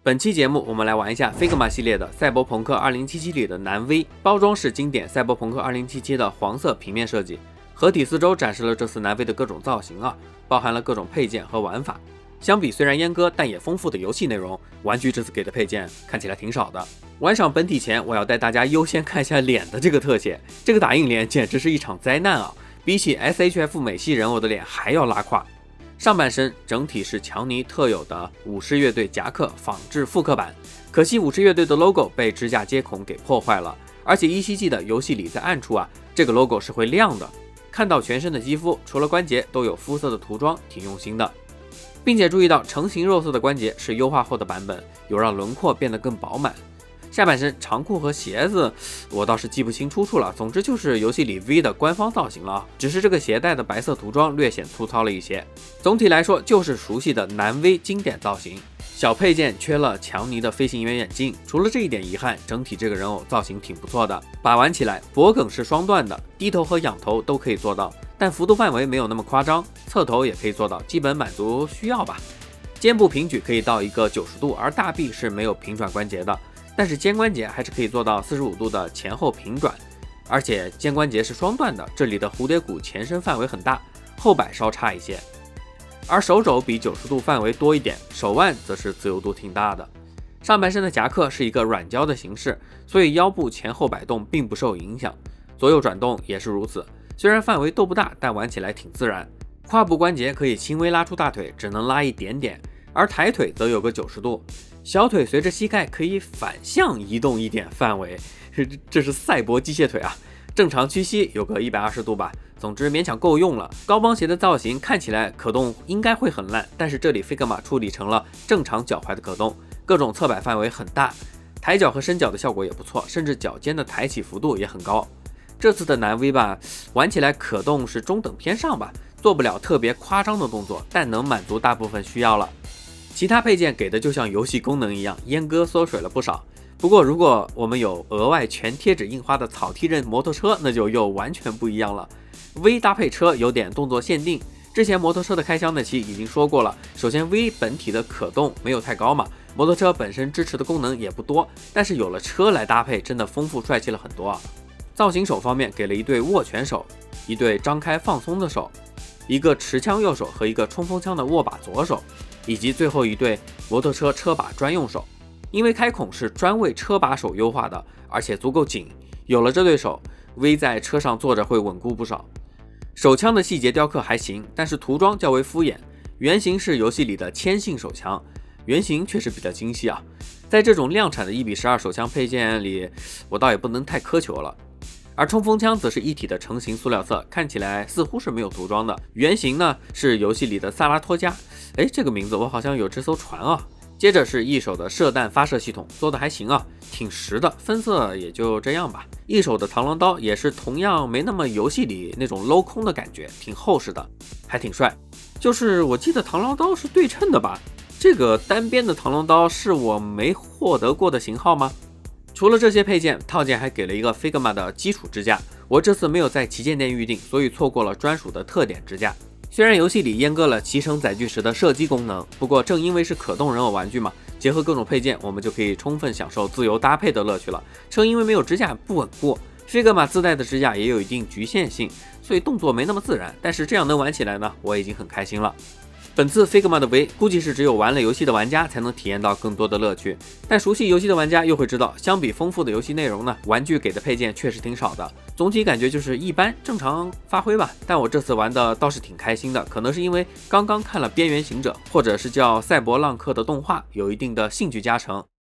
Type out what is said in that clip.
本期节目我们来玩一下 Figma 系列的赛博朋克2077里的男 V， 包装是经典赛博朋克2077的黄色平面设计，合体四周展示了这次男 V 的各种造型包含了各种配件和玩法。相比虽然阉割但也丰富的游戏内容，玩具这次给的配件看起来挺少的。玩赏本体前，我要带大家优先看一下脸的这个特写，这个打印脸简直是一场灾难比起 SHF 美系人偶的脸还要拉胯。上半身整体是强尼特有的武士乐队夹克仿制复刻版，可惜武士乐队的 logo 被支架接孔给破坏了，而且依稀记得游戏里在暗处这个 logo 是会亮的。看到全身的肌肤，除了关节都有肤色的涂装，挺用心的。并且注意到成型肉色的关节是优化后的版本，有让轮廓变得更饱满。下半身长裤和鞋子我倒是记不清出处了，总之就是游戏里 V 的官方造型了，只是这个鞋带的白色涂装略显粗糙了一些。总体来说就是熟悉的男 V 经典造型，小配件缺了强尼的飞行员眼镜，除了这一点遗憾，整体这个人偶造型挺不错的。把玩起来脖梗是双段的，低头和仰头都可以做到，但幅度范围没有那么夸张，侧头也可以做到，基本满足需要吧。肩部平举可以到一个90度，而大臂是没有平转关节的，但是肩关节还是可以做到45度的前后平转，而且肩关节是双段的，这里的蝴蝶骨前伸范围很大，后摆稍差一些。而手肘比90度范围多一点，手腕则是自由度挺大的。上半身的夹克是一个软胶的形式，所以腰部前后摆动并不受影响，左右转动也是如此，虽然范围都不大，但玩起来挺自然。胯部关节可以轻微拉出大腿，只能拉一点点，而抬腿则有个90度，小腿随着膝盖可以反向移动一点范围，这是赛博机械腿正常屈膝有个120度吧，总之勉强够用了。高帮鞋的造型看起来可动应该会很烂，但是这里 Figma 处理成了正常脚踝的可动，各种侧摆范围很大，抬脚和伸脚的效果也不错，甚至脚尖的抬起幅度也很高。这次的男 V 玩起来可动是中等偏上吧，做不了特别夸张的动作，但能满足大部分需要了。其他配件给的就像游戏功能一样，阉割缩水了不少。不过如果我们有额外全贴纸印花的草踢刃摩托车，那就又完全不一样了。V 搭配车有点动作限定，之前摩托车的开箱那期已经说过了。首先 V 本体的可动没有太高嘛，摩托车本身支持的功能也不多，但是有了车来搭配，真的丰富帅气了很多造型手方面给了一对握拳手，一对张开放松的手，一个持枪右手和一个冲锋枪的握把左手，以及最后一对摩托车车把专用手。因为开孔是专为车把手优化的，而且足够紧，有了这对手 V 在车上坐着会稳固不少。手枪的细节雕刻还行，但是涂装较为敷衍，原型是游戏里的铅性手枪，原型确实比较精细在这种量产的1:12手枪配件里，我倒也不能太苛求了。而冲锋枪则是一体的成型塑料色，看起来似乎是没有涂装的。原型呢是游戏里的萨拉托加，这个名字我好像有这艘船接着是一手的射弹发射系统，做的还行挺实的，分色也就这样吧。一手的螳螂刀也是同样没那么游戏里那种镂空的感觉，挺厚实的，还挺帅。就是我记得螳螂刀是对称的吧？这个单边的螳螂刀是我没获得过的型号吗？除了这些配件，套件还给了一个 Figma 的基础支架，我这次没有在旗舰店预定，所以错过了专属的特点支架。虽然游戏里阉割了骑乘载具时的射击功能，不过正因为是可动人偶玩具嘛，结合各种配件，我们就可以充分享受自由搭配的乐趣了。正因为没有支架不稳固， Figma 自带的支架也有一定局限性，所以动作没那么自然，但是这样能玩起来呢，我已经很开心了。本次 Figma 的 V 估计是只有玩了游戏的玩家才能体验到更多的乐趣，但熟悉游戏的玩家又会知道，相比丰富的游戏内容呢，玩具给的配件确实挺少的，总体感觉就是一般，正常发挥吧。但我这次玩的倒是挺开心的，可能是因为刚刚看了边缘行者或者是叫赛博浪客的动画，有一定的兴趣加成。